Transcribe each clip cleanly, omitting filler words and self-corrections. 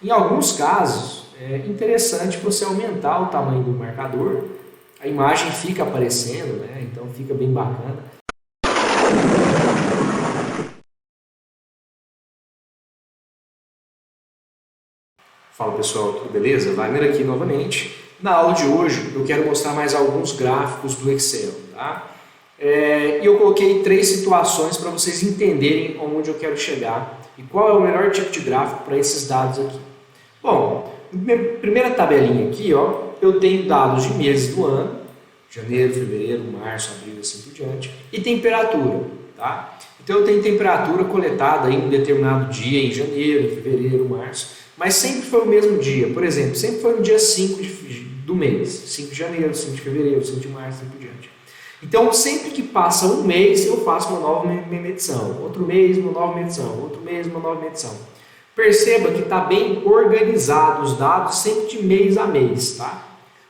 Em alguns casos, é interessante você aumentar o tamanho do marcador, a imagem fica aparecendo, né? Então fica bem bacana. Fala pessoal, tudo beleza? Wagner aqui novamente. Na aula de hoje eu quero mostrar mais alguns gráficos do Excel, tá? E eu coloquei 3 situações para vocês entenderem onde eu quero chegar e qual é o melhor tipo de gráfico para esses dados aqui. Bom, minha primeira tabelinha aqui, ó, eu tenho dados de meses do ano, janeiro, fevereiro, março, abril e assim por diante, e temperatura, tá? Então eu tenho temperatura coletada em um determinado dia, em janeiro, em fevereiro, março, mas sempre foi o mesmo dia. Por exemplo, sempre foi no dia 5 do mês, 5 de janeiro, 5 de fevereiro, 5 de março e assim por diante. Então, sempre que passa um mês, eu faço uma nova medição. Outro mês, uma nova medição. Outro mês, uma nova medição. Perceba que está bem organizado os dados, sempre de mês a mês, tá?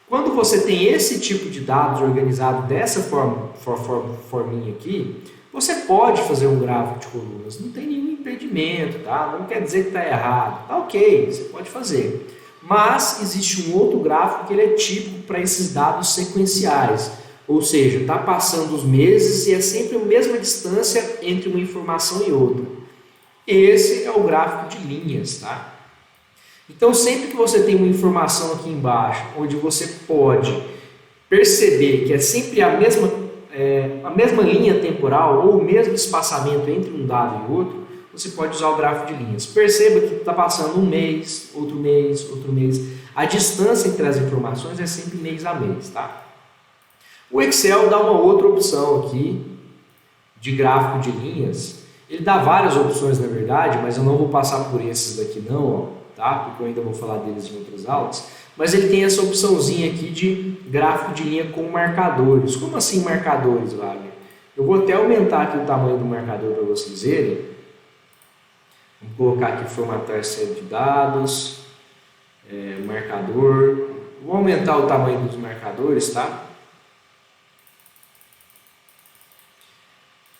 Quando você tem esse tipo de dados organizado dessa forminha aqui, você pode fazer um gráfico de colunas. Não tem nenhum impedimento, tá? Não quer dizer que está errado. Tá ok, você pode fazer. Mas existe um outro gráfico que ele é típico para esses dados sequenciais. Ou seja, está passando os meses e é sempre a mesma distância entre uma informação e outra. Esse é o gráfico de linhas, tá? Então, sempre que você tem uma informação aqui embaixo, onde você pode perceber que é sempre a mesma linha temporal ou o mesmo espaçamento entre um dado e outro, você pode usar o gráfico de linhas. Perceba que está passando um mês, outro mês, outro mês. A distância entre as informações é sempre mês a mês, tá? O Excel dá uma outra opção aqui de gráfico de linhas. Ele dá várias opções, na verdade, mas eu não vou passar por esses daqui não, ó, tá? Porque eu ainda vou falar deles em outras aulas. Mas ele tem essa opçãozinha aqui de gráfico de linha com marcadores. Como assim marcadores, Wagner? Eu vou até aumentar aqui o tamanho do marcador para vocês verem. Vou colocar aqui formatar série de dados, marcador. Vou aumentar o tamanho dos marcadores, tá?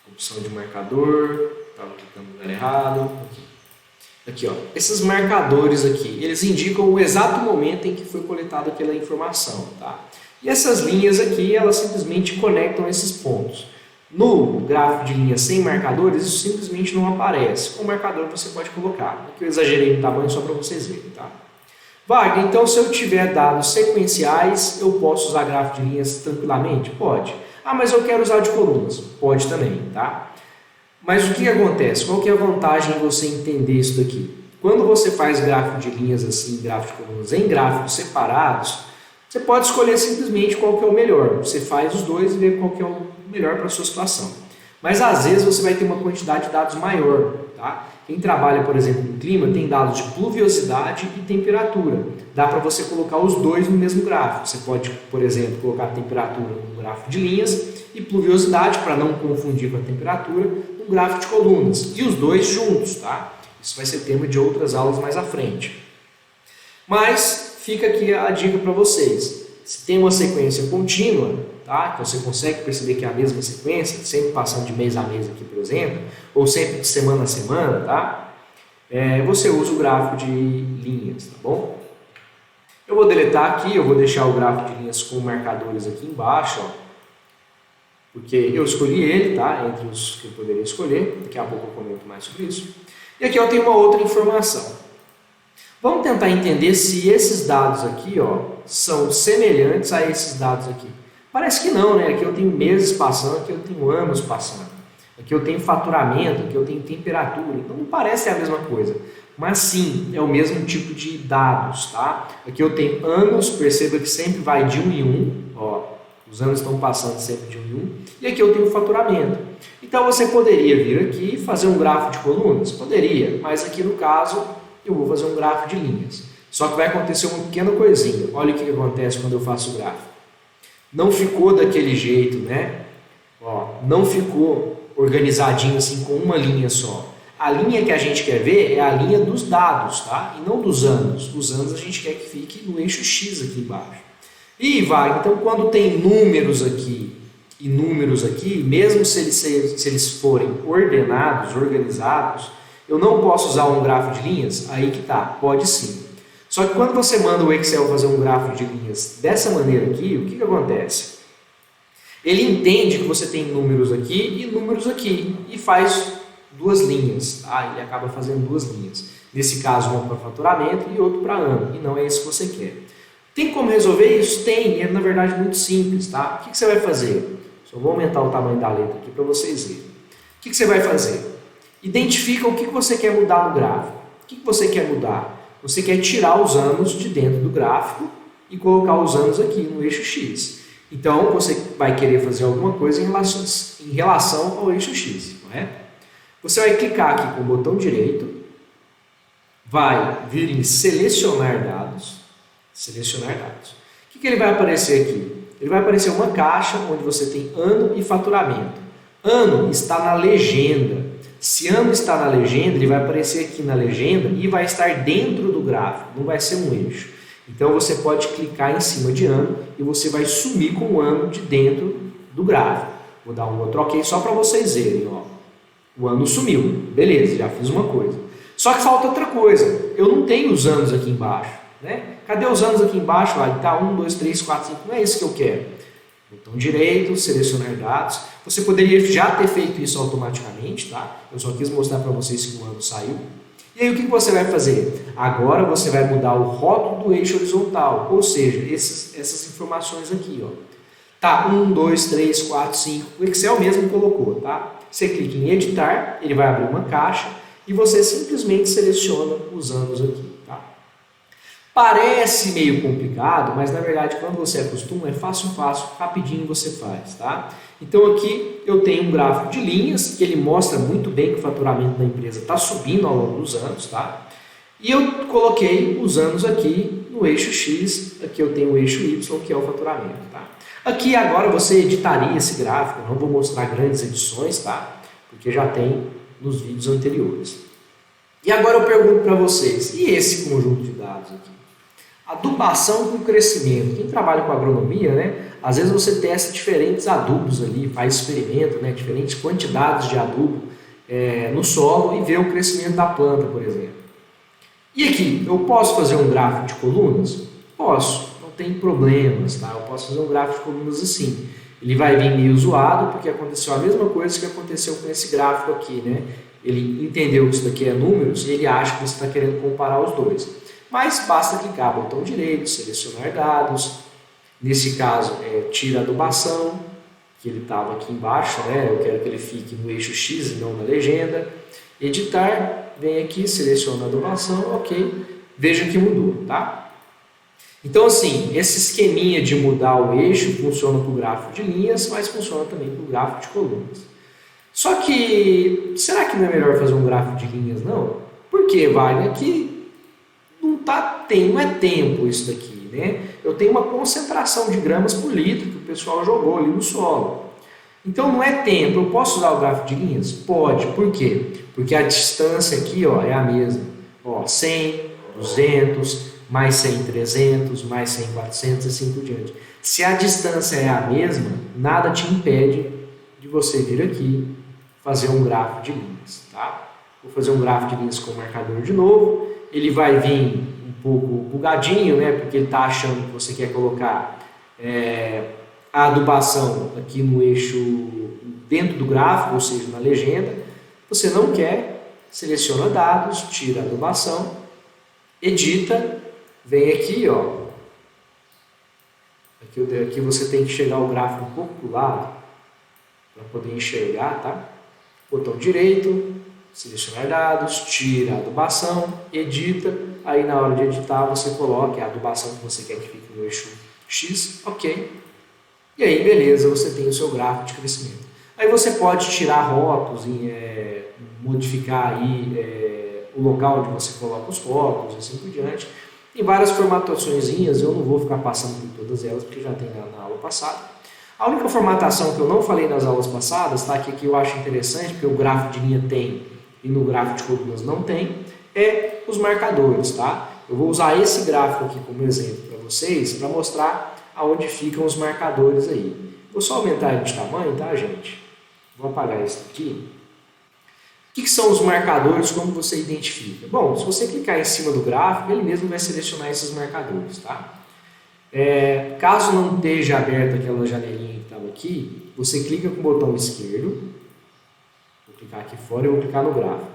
Opção de marcador, estava clicando no lugar errado. Aqui, ó, esses marcadores aqui, eles indicam o exato momento em que foi coletada aquela informação, tá? E essas linhas aqui, elas simplesmente conectam esses pontos. No gráfico de linhas sem marcadores, isso simplesmente não aparece. Com o marcador você pode colocar. Aqui eu exagerei no tamanho só para vocês verem, tá? Wagner, então se eu tiver dados sequenciais, eu posso usar gráfico de linhas tranquilamente? Pode. Ah, mas eu quero usar de colunas. Pode também, tá? Mas o que acontece? Qual que é a vantagem em você entender isso daqui? Quando você faz gráfico de linhas assim, gráfico de colunas em gráficos separados, você pode escolher simplesmente qual que é o melhor. Você faz os dois e vê qual que é o melhor para a sua situação. Mas às vezes você vai ter uma quantidade de dados maior, tá? Quem trabalha, por exemplo, no clima, tem dados de pluviosidade e temperatura. Dá para você colocar os dois no mesmo gráfico. Você pode, por exemplo, colocar a temperatura no gráfico de linhas e pluviosidade, para não confundir com a temperatura, no gráfico de colunas. E os dois juntos, tá? Isso vai ser tema de outras aulas mais à frente. Mas fica aqui a dica para vocês. Se tem uma sequência contínua, tá? Que você consegue perceber que é a mesma sequência, sempre passando de mês a mês aqui, por exemplo, ou sempre de semana a semana, tá? Você usa o gráfico de linhas, tá bom? Eu vou deletar aqui, eu vou deixar o gráfico de linhas com marcadores aqui embaixo, ó, porque eu escolhi ele, tá? Entre os que eu poderia escolher, daqui a pouco eu comento mais sobre isso. E aqui eu tenho uma outra informação. Vamos tentar entender se esses dados aqui, ó, são semelhantes a esses dados aqui. Parece que não, né? Aqui eu tenho meses passando, aqui eu tenho anos passando. Aqui eu tenho faturamento, aqui eu tenho temperatura. Então não parece a mesma coisa. Mas sim, é o mesmo tipo de dados, tá? Aqui eu tenho anos, perceba que sempre vai de 1 em 1. Ó, os anos estão passando sempre de 1 em 1. E aqui eu tenho faturamento. Então você poderia vir aqui e fazer um gráfico de colunas? Poderia, mas aqui no caso eu vou fazer um gráfico de linhas. Só que vai acontecer uma pequena coisinha. Olha o que acontece quando eu faço o gráfico. Não ficou daquele jeito, né? Ó, não ficou organizadinho assim com uma linha só. A linha que a gente quer ver é a linha dos dados, tá? E não dos anos. Os anos a gente quer que fique no eixo X aqui embaixo. E vai, então quando tem números aqui e números aqui, mesmo se eles forem ordenados, organizados, eu não posso usar um gráfico de linhas? Aí que tá, pode sim. Só que quando você manda o Excel fazer um gráfico de linhas dessa maneira aqui, o que acontece? Ele entende que você tem números aqui e números aqui e faz duas linhas. Ele acaba fazendo duas linhas. Nesse caso, uma para faturamento e outro para ano. E não é isso que você quer. Tem como resolver isso? Tem. É, na verdade, muito simples. Tá? O que você vai fazer? Só vou aumentar o tamanho da letra aqui para vocês verem. O que você vai fazer? Identifica o que você quer mudar no gráfico. O que você quer mudar? Você quer tirar os anos de dentro do gráfico e colocar os anos aqui no eixo X. Então, você vai querer fazer alguma coisa em relação ao eixo X, correto? Você vai clicar aqui com o botão direito, vai vir em selecionar dados, O que ele vai aparecer aqui? Ele vai aparecer uma caixa onde você tem ano e faturamento. Ano está na legenda. Se ano está na legenda, ele vai aparecer aqui na legenda e vai estar dentro do gráfico, não vai ser um eixo. Então você pode clicar em cima de ano e você vai sumir com o ano de dentro do gráfico. Vou dar um outro ok só para vocês verem. Ó. O ano sumiu. Beleza, já fiz uma coisa. Só que falta outra coisa. Eu não tenho os anos aqui embaixo. Né? Cadê os anos aqui embaixo? Está 1, 2, 3, 4, 5. Não é isso que eu quero. Botão direito, selecionar dados. Você poderia já ter feito isso automaticamente. Tá? Eu só quis mostrar para vocês que o ano saiu. E aí o que você vai fazer? Agora você vai mudar o rótulo do eixo horizontal, ou seja, essas informações aqui. Ó. Tá, 1, 2, 3, 4, 5, o Excel mesmo colocou. Tá? Você clica em editar, ele vai abrir uma caixa e você simplesmente seleciona os anos aqui. Tá? Parece meio complicado, mas na verdade quando você acostuma é fácil, rapidinho você faz. Tá? Então aqui eu tenho um gráfico de linhas que ele mostra muito bem que o faturamento da empresa está subindo ao longo dos anos. Tá? E eu coloquei os anos aqui no eixo X, aqui eu tenho o eixo Y que é o faturamento. Tá? Aqui agora você editaria esse gráfico, não vou mostrar grandes edições, tá? Porque já tem nos vídeos anteriores. E agora eu pergunto para vocês, e esse conjunto de dados aqui? Adubação com crescimento. Quem trabalha com agronomia, né? Às vezes você testa diferentes adubos ali, faz experimento, né? Diferentes quantidades de adubo no solo e vê o crescimento da planta, por exemplo. E aqui, eu posso fazer um gráfico de colunas? Posso, não tem problemas, tá? Eu posso fazer um gráfico de colunas assim. Ele vai vir meio zoado, porque aconteceu a mesma coisa que aconteceu com esse gráfico aqui, né? Ele entendeu que isso daqui é números e ele acha que você está querendo comparar os dois. Mas basta clicar, botão direito, selecionar dados. Nesse caso, tira a adubação, que ele estava aqui embaixo, né? Eu quero que ele fique no eixo X e não na legenda. Editar, vem aqui, seleciona a adubação, ok. Veja que mudou, tá? Então, assim, esse esqueminha de mudar o eixo funciona para o gráfico de linhas, mas funciona também para o gráfico de colunas. Só que, será que não é melhor fazer um gráfico de linhas, não? Por quê, Wagner? Que não é tempo isso daqui, né? Eu tenho uma concentração de gramas por litro que o pessoal jogou ali no solo. Então não é tempo. Eu posso usar o gráfico de linhas? Pode. Por quê? Porque a distância aqui, ó, é a mesma. Ó, 100, 200, mais 100, 300, mais 100, 400 e assim por diante. Se a distância é a mesma, nada te impede de você vir aqui fazer um gráfico de linhas, tá? Vou fazer um gráfico de linhas com o marcador de novo. Ele vai vir um pouco bugadinho, né? Porque ele está achando que você quer colocar a adubação aqui no eixo dentro do gráfico, ou seja, na legenda. Você não quer, seleciona dados, tira a adubação, edita, vem aqui, ó. Aqui você tem que chegar o gráfico um pouco para o lado para poder enxergar, tá? Botão direito, selecionar dados, tira a adubação, edita, aí na hora de editar você coloca a adubação que você quer que fique no eixo X, ok. E aí, beleza, você tem o seu gráfico de crescimento. Aí você pode tirar rótulos, modificar aí o local onde você coloca os rótulos, assim por diante. Tem várias formataçõezinhas, eu não vou ficar passando por todas elas, porque já tem na aula passada. A única formatação que eu não falei nas aulas passadas, tá? Que eu acho interessante, porque o gráfico de linha tem e no gráfico de colunas não tem, é os marcadores, tá? Eu vou usar esse gráfico aqui como exemplo para vocês, para mostrar aonde ficam os marcadores aí. Vou só aumentar ele de tamanho, tá, gente? Vou apagar isso aqui. que são os marcadores, como você identifica? Bom, se você clicar em cima do gráfico, ele mesmo vai selecionar esses marcadores, tá? Caso não esteja aberta aquela janelinha que estava aqui, você clica com o botão esquerdo, vou clicar aqui fora e vou clicar no gráfico.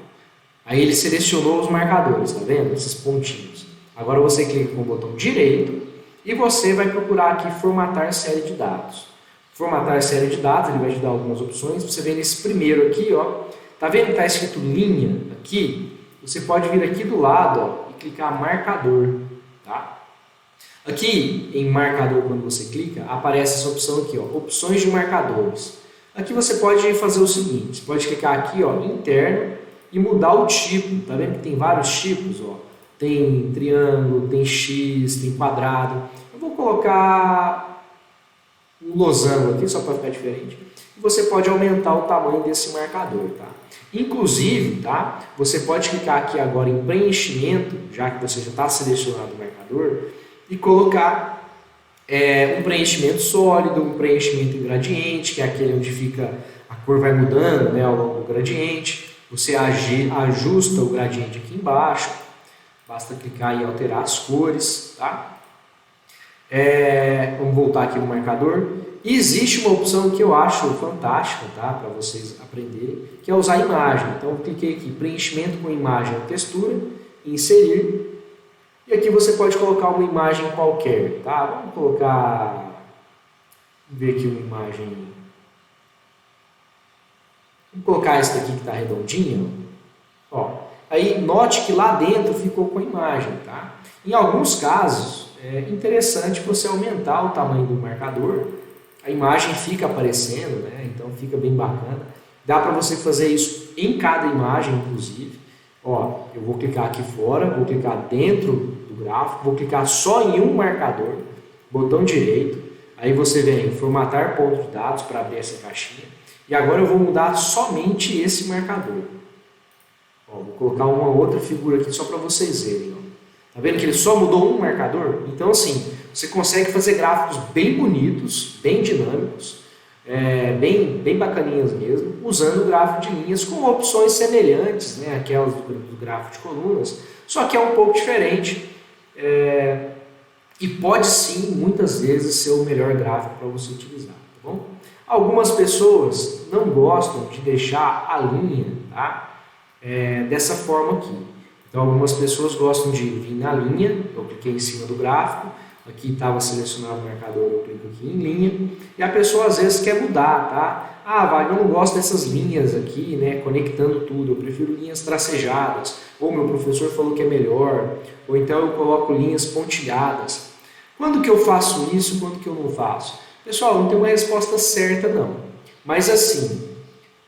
Aí ele selecionou os marcadores, tá vendo? Esses pontinhos. Agora você clica com o botão direito e você vai procurar aqui formatar série de dados. Formatar série de dados, ele vai te dar algumas opções. Você vem nesse primeiro aqui, ó. Tá vendo que está escrito linha aqui? Você pode vir aqui do lado, ó, e clicar marcador, tá? Aqui em marcador, quando você clica, aparece essa opção aqui, ó, opções de marcadores. Aqui você pode fazer o seguinte, você pode clicar aqui, ó, interno e mudar o tipo. Tá vendo que tem vários tipos, ó? Tem triângulo, tem X, tem quadrado. Eu vou colocar um losango aqui só para ficar diferente. E você pode aumentar o tamanho desse marcador, tá? Inclusive, tá? Você pode clicar aqui agora em preenchimento, já que você já está selecionado o marcador, e colocar um preenchimento sólido, um preenchimento em gradiente, que é aquele onde fica a cor vai mudando, né, ao longo do gradiente. Você ajusta o gradiente aqui embaixo, basta clicar em alterar as cores, tá? Vamos voltar aqui no marcador. E existe uma opção que eu acho fantástica, tá, para vocês aprenderem, que é usar imagem. Então, eu cliquei aqui, preenchimento com imagem ou textura, inserir. E aqui você pode colocar uma imagem qualquer, tá? Vamos colocar, vamos ver aqui uma imagem. Vamos colocar essa daqui que está redondinha. Ó, aí note que lá dentro ficou com a imagem, tá? Em alguns casos é interessante você aumentar o tamanho do marcador. A imagem fica aparecendo, né? Então fica bem bacana. Dá para você fazer isso em cada imagem, inclusive. Ó, eu vou clicar aqui fora, vou clicar dentro do gráfico, vou clicar só em um marcador, botão direito. Aí você vem em formatar ponto de dados para abrir essa caixinha. E agora eu vou mudar somente esse marcador. Ó, vou colocar uma outra figura aqui só para vocês verem. Ó. Tá vendo que ele só mudou um marcador? Então assim, você consegue fazer gráficos bem bonitos, bem dinâmicos, bem bacaninhas mesmo, usando o gráfico de linhas com opções semelhantes, né, aquelas do gráfico de colunas, só que é um pouco diferente e pode sim, muitas vezes, ser o melhor gráfico para você utilizar, tá bom? Algumas pessoas não gostam de deixar a linha, tá, dessa forma aqui. Então, algumas pessoas gostam de vir na linha, eu cliquei em cima do gráfico, aqui estava selecionado o marcador, eu clico aqui em linha, e a pessoa às vezes quer mudar, tá? Ah, Wagner, eu não gosto dessas linhas aqui, né, conectando tudo, eu prefiro linhas tracejadas, ou meu professor falou que é melhor, ou então eu coloco linhas pontilhadas. Quando que eu faço isso, quando que eu não faço? Pessoal, não tem uma resposta certa não, mas assim,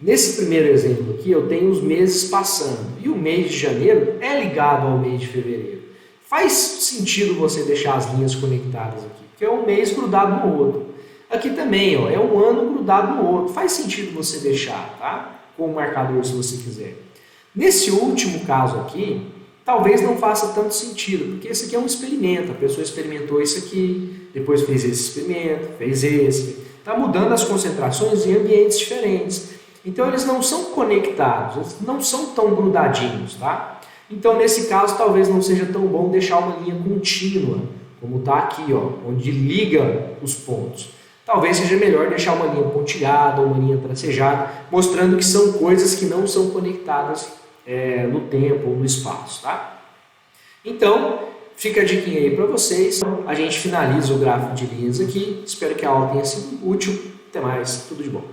nesse primeiro exemplo aqui eu tenho os meses passando, e o mês de janeiro é ligado ao mês de fevereiro. Faz sentido você deixar as linhas conectadas aqui, porque é um mês grudado no outro. Aqui também, ó, é um ano grudado no outro. Faz sentido você deixar, tá? Com o marcador, se você quiser. Nesse último caso aqui, talvez não faça tanto sentido, porque esse aqui é um experimento. A pessoa experimentou isso aqui, depois fez esse experimento, fez esse. Está mudando as concentrações em ambientes diferentes. Então, eles não são conectados, eles não são tão grudadinhos, tá? Então, nesse caso, talvez não seja tão bom deixar uma linha contínua, como está aqui, ó, onde liga os pontos. Talvez seja melhor deixar uma linha pontilhada ou uma linha tracejada, mostrando que são coisas que não são conectadas no tempo ou no espaço, tá? Então, fica a dica aí para vocês. A gente finaliza o gráfico de linhas aqui. Espero que a aula tenha sido útil. Até mais. Tudo de bom.